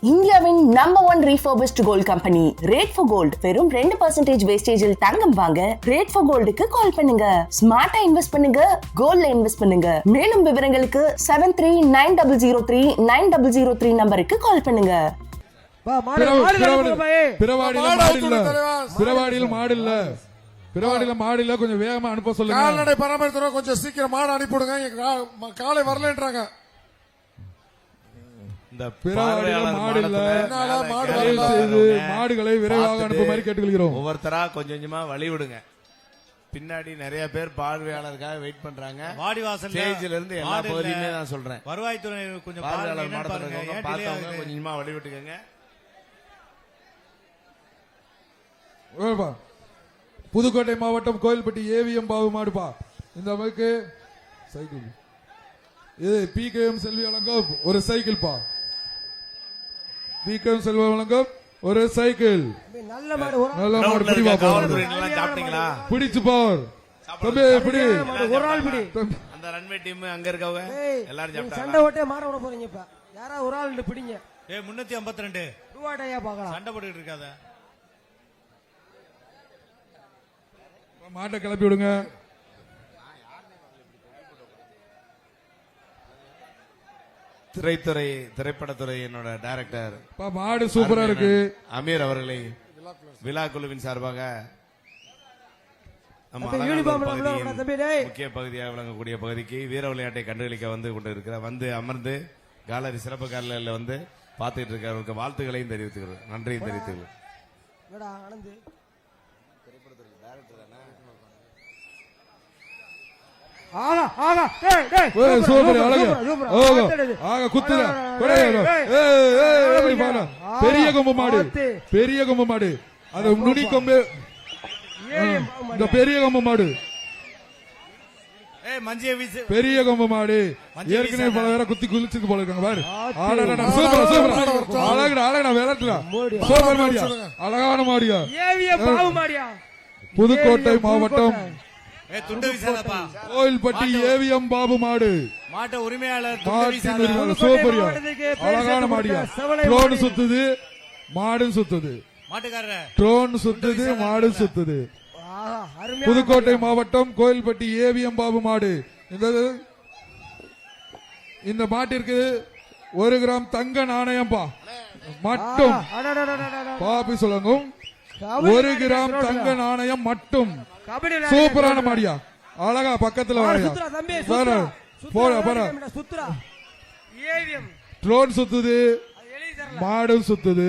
இந்தியாவின் number 1 refurbished gold company Rate for Gold வெறும் 2% வேஸ்டேஜில் தங்கம் வாங்க Rate for Goldக்கு கால் பண்ணுங்க. ஸ்மார்ட்டா இன்வெஸ்ட் பண்ணுங்க, கோல்ட்ல இன்வெஸ்ட் பண்ணுங்க. மேலும் விவரங்களுக்கு 7390039003 நம்பருக்கு கால் பண்ணுங்க. பிரவாடியில மாடு இல்ல, கொஞ்சம் வேகமா அனுப்ப சொல்லுங்க. கால்நடை பராமரித்துறை கொஞ்சம் சீக்கிரம் மாடு அனுப்பிவிடுங்க. காலை வரலன்றாங்க. மாடுகளை விரைவாக அனுப்புமாறு கேட்டுக்கொள்கிறோம். ஒவ்வொருத்தரா கொஞ்சம் கொஞ்சமா வழி விடுங்க. பின்னாடி நிறைய பேர் பார்வையாளருக்காக வெயிட் பண்றாங்க. வாடிவாசல் ஸ்டேஜ்ல இருந்து எல்லா பகுதியுமே நான் சொல்றேன். வருவாய்த்துறை கொஞ்சம் பார்வையாளர் பார்த்தவங்க கொஞ்சமா வழி விட்டுக்கங்க. புதுக்கோட்டை மாவட்டம் கோயில்பட்டி ஏவிஎம் பாபு மாடுப்பா. இந்த அளவுக்கு சைக்கிள் இது பிகேஎம் செல்வி வழங்கும் ஒரு சைக்கிள் பா. பிகேஎம் செல்வி வழங்கும் ஒரு சைக்கிள். நல்ல மாடு பிடிச்சு பார் தம்பி, பிடி ஒரு ஆள் பிடி. அந்த ரன்வே டீம் அங்க இருக்கவங்க எல்லாரும் சாப்பிட்டாங்க. சண்டை ஓட்டே மாற விட போறீங்க. இப்ப யாரா ஒரு ஆள் பிடிங்க. 352 ரூபாட்டையா பார்க்கலாம். சண்டை போட்டுட்டு இருக்காத. மாட்டை கிளப்பி விடுங்க. திரைப்படத்துறை என்னோட டைரக்டர் மாடு சூப்பரா இருக்கு அமீர் அவர்களை விழா குழுவின் சார்பாக முக்கிய பகுதியாக விளங்கக்கூடிய பகுதிக்கு வீர விளையாட்டை கண்டுகளிக்க வந்து கொண்டிருக்கிற அமர்ந்து கேலரி சிறப்பு கேலரியில் வந்து பார்த்துட்டு இருக்கிறவருக்கு வாழ்த்துக்களையும் தெரிவித்துக்கிறோம், நன்றியும் தெரிவித்துக்கிறோம். பெரிய கொம்பு மாடு, பெரிய கொம்பு மாடு, அது நுனி கொம்பு. இந்த பெரிய கொம்பு மாடு, பெரிய கொம்பு மாடு ஏற்கனவே பல பேரை குத்தி குளிச்சுக்கு போல இருக்காங்க பாரு. சூப்பர் மாடியா, அழகான மாடியா. புதுக்கோட்டை மாவட்டம் கோயில்பட்டி ஏவிஎம் பாபு மாடு. மாட்ட உரிமையாளர் சூப்பரியா, அழகான மாடியா. ட்ரோன் சுத்துது, மாடும் சுத்துது. ட்ரோன் சுத்துது, மாடும் சுத்துது. புதுக்கோட்டை மாவட்டம் கோயில்பட்டி ஏவிஎம் பாபு மாடு. இந்த மாட்டிற்கு 1 கிராம் தங்க நாணயம் பா மட்டும். பாப்பி சொல்லுங்க, 1 கிராம் தங்க நாணயம் மட்டும். சூப்பரான மாடியா, அழகா பக்கத்துல ட்ரோன் சுத்துது, மாடும் சுத்துது.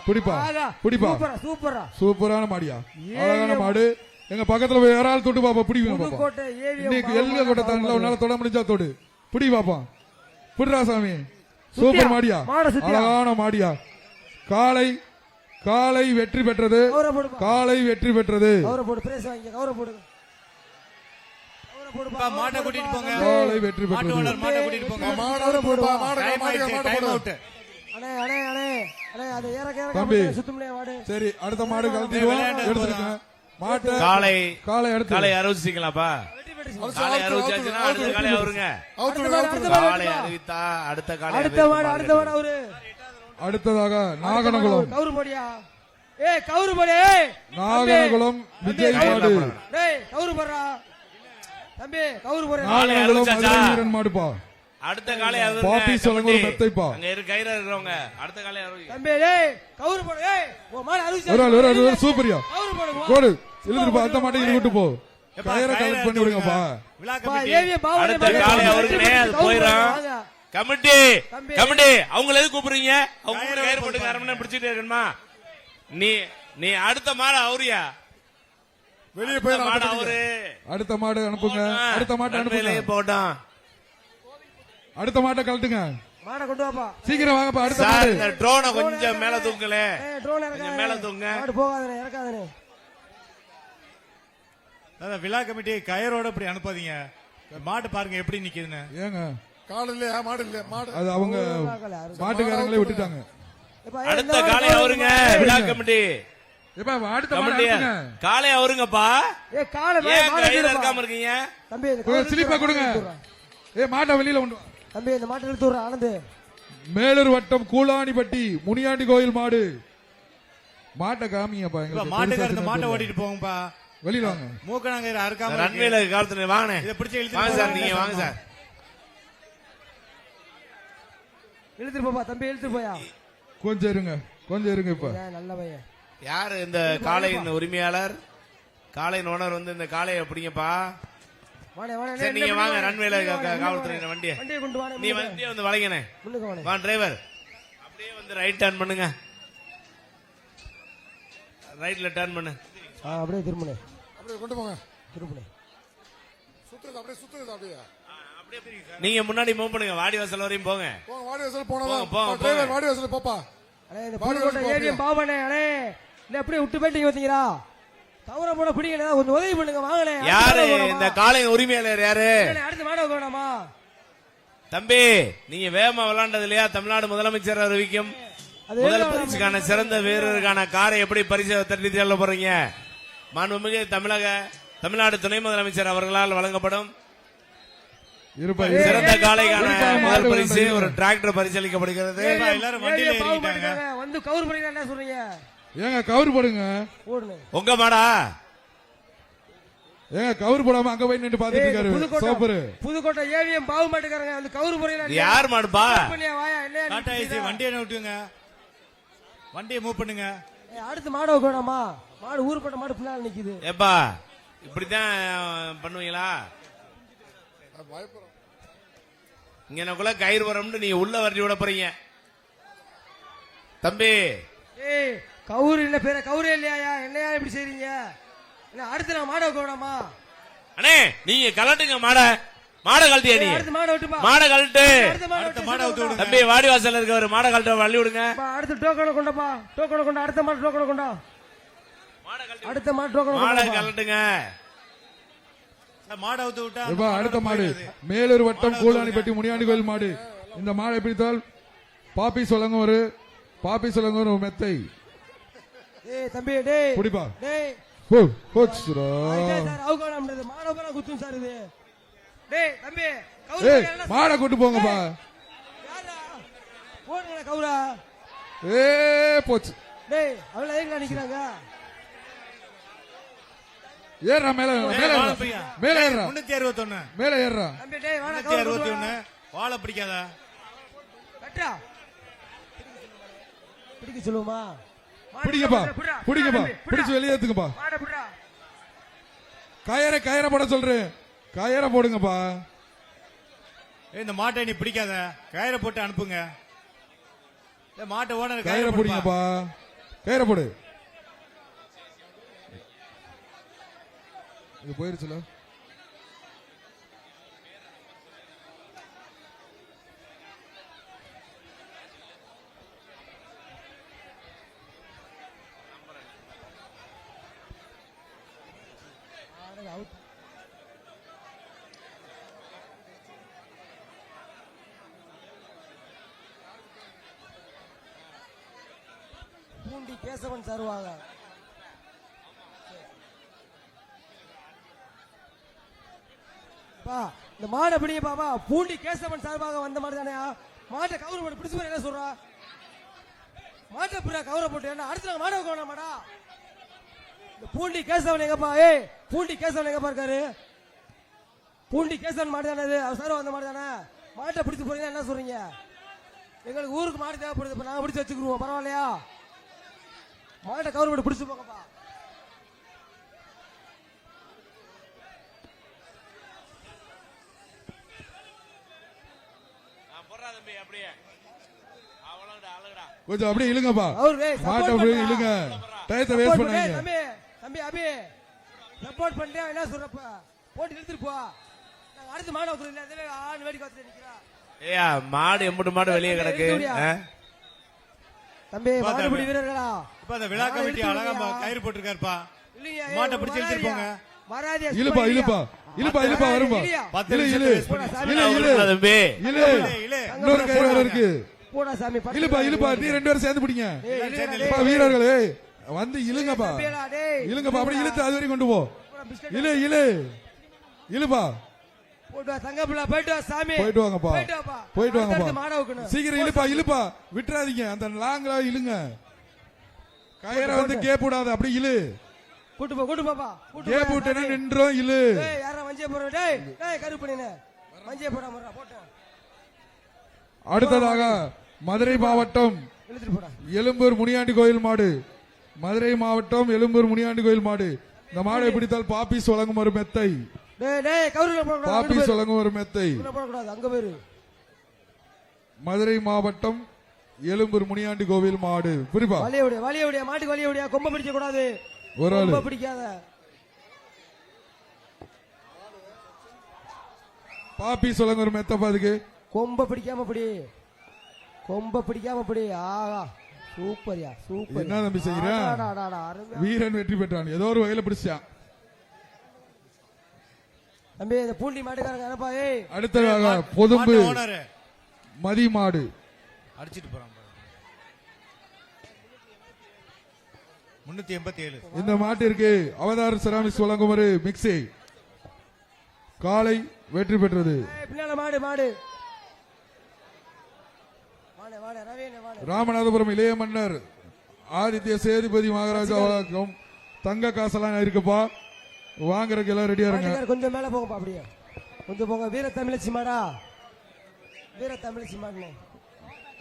பிடிப்பா பிடிப்பா, சூப்பரான மாடியா, அழகான மாடு. எங்க பக்கத்துல வேற ஆள் தொட்டு பாப்பா, பிடிக்கும் பாப்பா. இன்னைக்கு எல்க கொட்ட தண்ணில உன்னால தொட முடிஞ்சா தொடு, பிடி பாப்பா. பிடிரா சாமி, சூப்பர் மாடியா, அழகான மாடியா. காலை காலை வெற்றி பெற்றது, காலை வெற்றி பெற்றது. மாட்டை கூட்டிட்டு போங்க, காலை வெற்றி பெற்றது. மாட்டை கூட்டிட்டு போங்க. தம்பி சரி, அடுத்த மாடு கழட்டிடுவோம், எடுத்துருங்க. மாட்டை காலை காலை எடுத்து காலை அறிவிச்சிங்களாப்பா? காலை அறிவிச்சாச்சுன்னா அடுத்த காலை அவருங்க. காலை அறிவித்தா அடுத்த காலை அடுத்ததாக நாகனகுளம் நாகனகுளம் விஜய் மாடு. நாகனகுளம் மாடுப்பா. அடுத்த காலை பாப்பி சொல்லுங்க, ஒரு மெத்தைப்பா. அங்க கயிறு இருக்கிறவங்க அடுத்த காலை சூப்பரியா கோடு இழுத்துப்பா. அந்த மாட்டை இழுத்து போ, கயிறை கலெக்ட் பண்ணி விடுங்கப்பா. அடுத்த காலை அவருக்குனே அது போயிடும். கமிட்டி கமிட்டி அவங்கள எது கூப்பிடுறீங்க? அவங்க கயிறு போட்டு 1/2 மணி நேரம் பிடிச்சிட்டே இருக்கணுமா? நீ அடுத்த மாடு அவரியா? வெளியே போய் அவரு அடுத்த மாடு அனுப்புங்க. அடுத்த மாட்டை அனுப்புங்க. போட்டோம், அடுத்த மாட்டை கழட்டுங்க. மாடை கொண்டு வாப்பா, சீக்கிரம் வாங்கப்பா. அடுத்த மாடு. இந்த ட்ரோனை கொஞ்சம் மேல தூக்கல, கொஞ்சம் மேல தூங்க. போகாதே, இறக்காதே. விழா கமிட்டி கயரோட இப்படி அனுப்பாதீங்க. மாட்டு பாருங்க எப்படி நிக்குதுன்னு. ஏங்க கால் இல்லையா? மாடு இல்ல, மாடு அது அவங்க மாட்டுக்காரங்களே விட்டுட்டாங்க. அடுத்த காலை அவருங்க விழா கமிட்டி. அடுத்த மாடு காலை அவருங்கப்பா. காலை இருக்காம இருக்கீங்க தம்பி, ஸ்லிப்பா கொடுங்க. மாட்டை வெளியில கொண்டு தம்பி. இந்த மாட்டை இழுத்து விடுற ஆனந்து. மேலூர் வட்டம் கூலானிப்பட்டி முனியாண்டி கோயில் மாடு. மாட்டை காமிங்கப்பா. மாட்டுக்கார இந்த மாட்டை ஓட்டிட்டு போங்கப்பா. வெளியில வாங்க. மூக்கனாங்க அறுக்காம ரன்வேல காலத்துல வாங்க. இதை பிடிச்சி வாங்க இழுத்து சார், நீங்க வாங்க சார். இழுத்துட்டு போப்பா தம்பி, இழுத்துட்டு போயா. கொஞ்சம் இருங்க, கொஞ்சம் இருங்க. இப்ப நல்ல பையன். யாரு இந்த காளையின் உரிமையாளர், காளையின் ஓனர் வந்து இந்த காளையை பிடிங்கப்பா. சரி, நீங்க வாங்க. ரன்வேல காவல்துறை வண்டியை வண்டியை கொண்டு வாங்க. நீ வண்டியை வந்து வளைங்கண்ணே. முன்னுக்கு வாங்க. வா டிரைவர், அப்படியே வந்து ரைட் டர்ன் பண்ணுங்க. ரைட்ல டர்ன் பண்ணு. அப்படியே திரும்புனே, அப்படியே கொண்டு போங்க. திரும்புனே. சுத்துறது அப்படியே சுத்துறது அப்படியே. நீங்க முன்னாடி மூவ் பண்ணுங்க. வாடி வாசல் வரையும் போங்க. போங்க வாடி வாசல் போனதா. போங்க, போங்க, டிரைவர் போங்க. வாடி வாசல் போப்பா. அண்ணே இந்த புதுக்கோட்டை ஏரியம் பாவனே. அண்ணே இல்ல அப்படியே விட்டு போயிட்டீங்க பாத்தீங்களா? தவற போட பிடிக்கல, கொஞ்சம் உதவி பண்ணுங்க வாங்கனே. யாரு இந்த காளையின் உரிமையாளர்? யாரு? அடுத்த மாட வேணாமா தம்பி, நீங்க வேகமா விளையாண்டது இல்லையா? தமிழ்நாடு முதலமைச்சர் அறிவிக்கும் முதல் பரிசுக்கான சிறந்த வீரருக்கான காரை எப்படி பரிசு தட்டி செல்ல போறீங்க? மாண்புமிகு தமிழ்நாடு துணை முதலமைச்சர் அவர்களால் வழங்கப்படும் சிறந்த காளைக்கான முதல் பரிசு ஒரு டிராக்டர் பரிசளிக்கப்படுகிறது. எல்லாரும் வண்டியில ஏறிட்டாங்க. வந்து கவுர் பண்ணிக்கலாம். என்ன சொல்றீங்க? ஏங்க கவுர் போடுங்க. ஓடுனே. உங்க மாடா? ஏங்க கவுர் போடாம அங்க போய் நின்று பாத்துட்டு இருக்காரு சோப்பரு. புதுக்கோட்டை ஏவிஎம் பாவு மாட்டுக்காரங்க வந்து கவுர் போறீங்களா? யார் மாடுப்பா? வாயா என்ன டாடா ஏசி வண்டியை விட்டுங்க, வண்டியை மூவ் பண்ணுங்க. அடுத்து மாடு வேணாமா? மாடு ஊருப்பட்ட மாடு பின்னால நிக்குது. ஏப்பா இப்படித்தான் பண்ணுவீங்களா? பயப்படுறோம். இங்கனக்குள்ள கயிறு வரம்னு நீங்க உள்ள வரட்டி விட போறீங்க. தம்பி ஏய் கவுரு இல்ல பேர கவுரே இல்லையா? என்னையா இப்படி செய்றீங்க? என்ன அடுத்து நான் மாட வேணாமா? அண்ணே நீங்க கலட்டுங்க மாட கழட்டியா? நீ அடுத்து மாட விட்டுப்பா. மாட கழட்டு. அடுத்த மாடை விட்டு விடுங்க. தம்பி வாடி வாசல்ல இருக்கவர் மாட கழட்ட வள்ளி விடுங்க. அடுத்து டோக்கனை கொண்டப்பா. டோக்கனை கொண்டா. அடுத்த மாடு டோக்கனை கொண்டா. அடுத்த மாடு டோக்கனை மாட கொண்டா. கழட்டுங்க. மாடை விட்டு விட்டா எப்பா அடுத்த மாடு மேலூர் வட்டம் கூலானிப்பட்டி முனியாண்டி கோயில் மாடு. இந்த மாடை பிடித்தால் பாப்பி சொல்லுங்க ஒரு மெத்தை. ஏய் தம்பி டேய் புடிப்பா. டேய் போச்சுடா. சார் அவுகா நம்மது மாட போற குத்தும் சார் இது. டேய் தம்பி கவுரு ஏய் மாடை கூட்டு போங்கப்பா. யாரா போடுங்க கவுரா. போச்சு. டேய் அவள எங்க நிக்கறாங்க? ஏறா மேல ஏறா. 361 மேல ஏறா. தம்பி டேய் வாடா கவுரு 361 வாழை பிடிக்காதா? கட்டா பிடிக்க சொல்லுமா? பிடிங்கப்பா பிடிச்சு வெளியேத்துங்கப்பா. மாட புடா. கயரை போட சொல்றேன். கயரை போடுங்கப்பா. இந்த மாட்டை நீ பிடிக்காத, கயிறை போட்டு அனுப்புங்க. மாட்டை ஓனர் கயிறை போடுங்கப்பா. கயிறை போடு. இது போயிருச்சுல. பூண்டி கேசவன் சாருவாங்க. இந்த மாடை பிடிங்க பாப்பா. பூண்டி கேசவன் சார்பாக வந்த மாடு தானே. மாட்டை கவுர போட்டு பிடிச்சு என்ன சொல்றா? மாட்டை புறா கவுர போட்டு என்ன அடுத்த நாள் மாட வைக்க மாடா. இந்த பூண்டி கேசவன் எங்கப்பா? ஏய் பூண்டி கேசவன் எங்கப்பா இருக்காரு? பூண்டி கேசவன் மாடு தானே அவர் சார் வந்த மாடு தானே. மாட்டை பிடிச்சு போறீங்க என்ன சொல்றீங்க? எங்களுக்கு ஊருக்கு மாடு தேவைப்படுது. இப்ப நாங்க பிடிச்சு வச்சுக்கிருவோம் பரவாயில்லையா? மாட்டை கவுர போட்டு பிடிச்சு போங்கப்பா. கொஞ்சம் அப்படியே இழுங்கப்பா. அவரு மாட்டை அப்படியே இழுங்க. டயத்தை வேஸ்ட் பண்ணாதீங்க. தம்பி தம்பி அபி சப்போர்ட் பண்றேன். என்ன சொல்றப்ப போட்டு இழுத்துட்டு போ. நாங்க அடுத்து மாடு வைக்கிறோம் இல்ல. அதே ஆண் வேடி காத்துட்டு நிக்கிறா. ஏயா மாடு எம்புட்டு மாடு வெளியே கிடக்கு. தம்பி மாடுபிடி வீரர்களா இப்ப அந்த விழா கமிட்டி அழகா கயிறு போட்டுருக்காருப்பா. இல்லையா? மாட்டை பிடிச்சு இழுத்துட்டு போங்க. வராதியா? இழுப்பா வரும்பா. தம்பி இன்னொரு கயிறு வேற இருக்கு. போடா சாமி. இழுப்பா நீ ரெண்டு பேரும் சேர்ந்து பிடிங்க. வீரர்களே வந்து இழுங்கப்பா. அப்படி இழுத்து அது வரைக்கும் கொண்டு போ. இழுப்பா போட்டு வா தங்க பிள்ளை போயிட்டு வா சாமி போயிட்டு வாங்கப்பா போயிட்டு வாப்பா போயிட்டு அடுத்து வாங்கப்பா மாடை வைக்கணும் சீக்கிரம் இழுப்பா விட்டுறாதீங்க அந்த லாங்ல இழுங்க கயிறை வந்து கேப் விடாத அப்படி இழு கூட்டு பாப்பா கேப் விட்டேன்னா நின்றோம் இழு டேய் யாரா மஞ்சள் போற டேய் டேய் கருப்பணினே மஞ்சள் போடா முறா போட்டு அடுத்ததாக மதுரை மாவட்டம் இழுத்துட்டு போடா எழும்பூர் முனியாண்டி கோயில் மாடு மதுரை மாவட்டம் எழும்பூர் முனியாண்டி கோயில் மாடு இந்த மாடை பிடித்தால் பாப்பீஸ் வழங்கும் ஒரு மெத்தை டேய் டேய் கவுருல போட கூடாது பாப்பீஸ் வழங்கும் ஒரு மெத்தை போட கூடாது அங்க போயிரு மதுரை மாவட்டம் எழும்பூர் முனியாண்டி கோவில் மாடு புரிப்பா வலியோடைய மாட்டுக்கு வலியோடைய கொம்ப பிடிக்க கூடாது ஒரு ஆளு கொம்ப பிடிக்காத பாப்பீஸ் வழங்கும் ஒரு மெத்தப்பா அதுக்கு கொம்ப பிடிக்காம பிடி ஆஹா சூப்பர்யா சூப்பர் என்ன தம்பி செய்யறேன் அருமை வீரன் வெற்றி பெற்றான் ஏதோ ஒரு வகையில பிடிச்சான் தம்பி இந்த பூண்டி மாட்டுக்காரங்க அனுப்பா ஏய் அடுத்ததாக பொதும்பு ஓனர் மதி மாடு அடிச்சிட்டு போறான் 387 இந்த மாட்டிற்கு அவதார் செராமிக்ஸ் வழங்கும் ஒரு மிக்சி காலை வெற்றி பெற்றது ஏய், பின்னால மாடு மாடு வாடே ரவினே வாடே ராமநாதபுரம் இளைய மன்னர் ஆதித்ய சேதுபதி மகாராஜா வழக்கம் தங்க காசெல்லாம் இருக்குப்பா வாங்குறதுக்கு எல்லாம் ரெடியா இருங்க மாட்டுக்காரர் கொஞ்சம் மேல போங்கப்பா அப்படியே கொஞ்சம் போங்க வீர தமிழச்சி மாடா வீர தமிழச்சி மாடுனே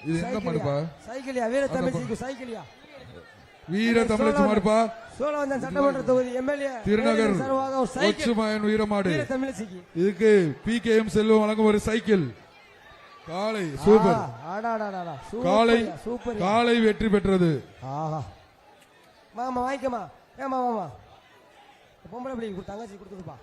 இது எந்த மாடுப்பா சைக்கிளியா வீர தமிழச்சி சைக்கிளியா வீர தமிழச்சி மாடுப்பா சோழவந்தன் சட்டமன்ற தொகுதி எம்எல்ஏ திருநகர் சர்வாக ஒரு சைக்கிள் ஒச்சுமாயன் வீரமாடு வீர தமிழச்சிக்கு இதுக்கு PKM செல்வம் வழங்கும் ஒரு சைக்கிள் காலை சூப்பர் ஆடாடாடா காலை சூப்பர் காலை வெற்றி பெற்றது ஆஹா மாமா வாங்கிக்கமா ஏமா மாமா பொம்பளை பிள்ளை தங்கச்சி கொடுத்துருப்பா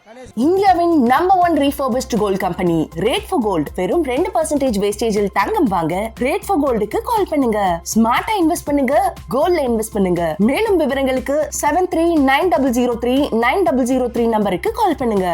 கணேஷ் இந்தியாவின் number 1 refurbished gold company rate for gold வெறும் 2% வேஸ்டேஜில் தங்கம் வாங்க ரேட் ஃபார் கோல்டுக்கு கால் பண்ணுங்க ஸ்மார்ட்டா இன்வெஸ்ட் பண்ணுங்க கோல்ட்ல இன்வெஸ்ட் பண்ணுங்க மேலும் விவரங்களுக்கு 7390039003 நம்பருக்கு கால் பண்ணுங்க